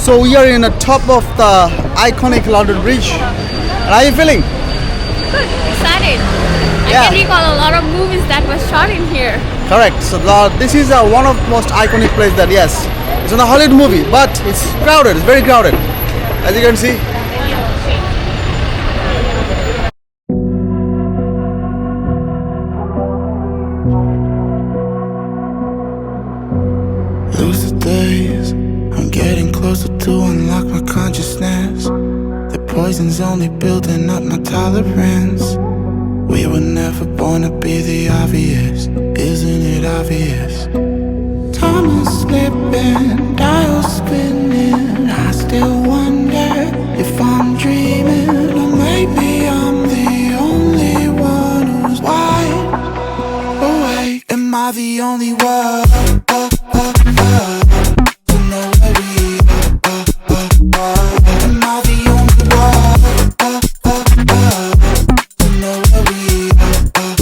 So we are in the top of the iconic London Bridge. And how are you feeling? Good, excited. Yeah. I can recall a lot of movies that were shot in here. Correct. So this is one of the most iconic places that, yes, it's in a Hollywood movie, but it's crowded. It's very crowded, as you can see. Lucid days, I'm getting closer to unlock my consciousness. The poison's only building up my tolerance. We were never born to be the obvious, isn't it obvious? Time is slipping, dials spinning. I still wonder if I'm dreaming, or maybe I'm the only one who's wide awake. Am I the only one? To know where we are. Am I the only one? To know where we are.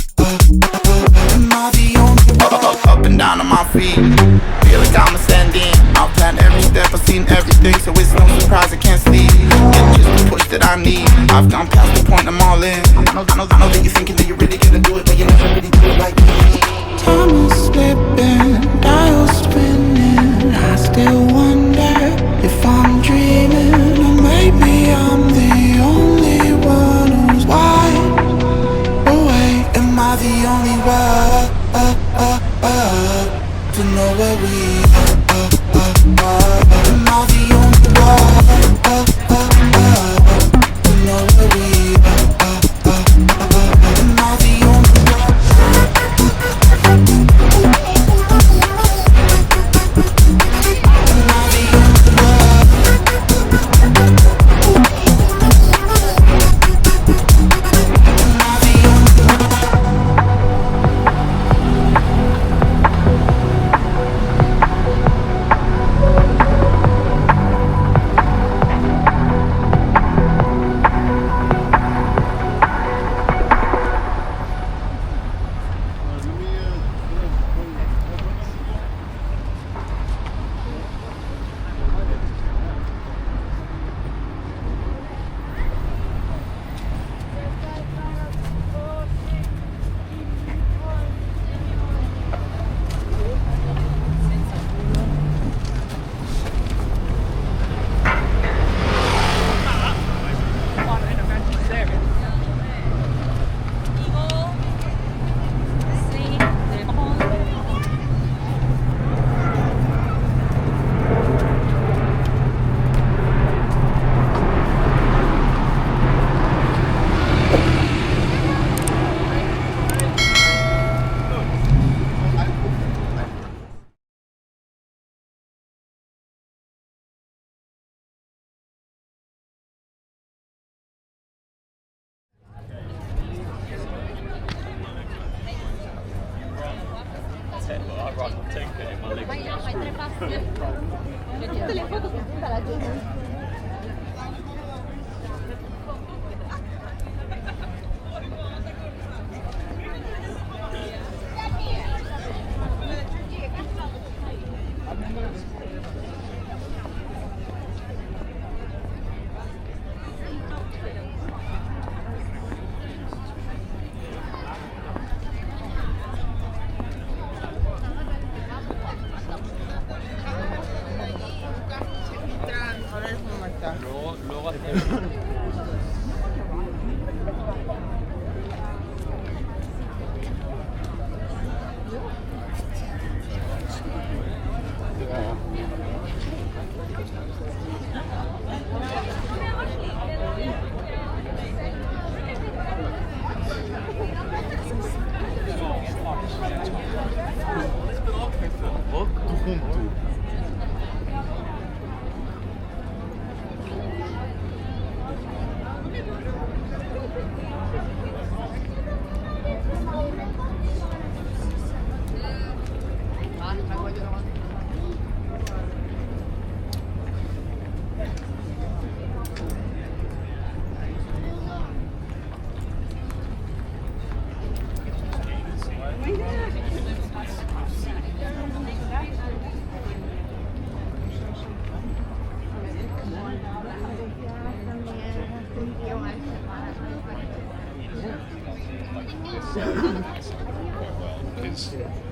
Am I the only one? Up and down on my feet, feel like I'm ascending. I've planned every step, I've seen everything, so it's no surprise I can't sleep. It's just the push that I need. I've gone past the point, I'm all in. I know that you're thinking that you're really gonna do it, but you never really do it like me. Time is slipping, dials spinning. I still wonder if I'm dreaming, or maybe I'm the only one who's wide awake. Am I the only one to know where we are? Am I the only one to know where we are? Am I the only one? movies.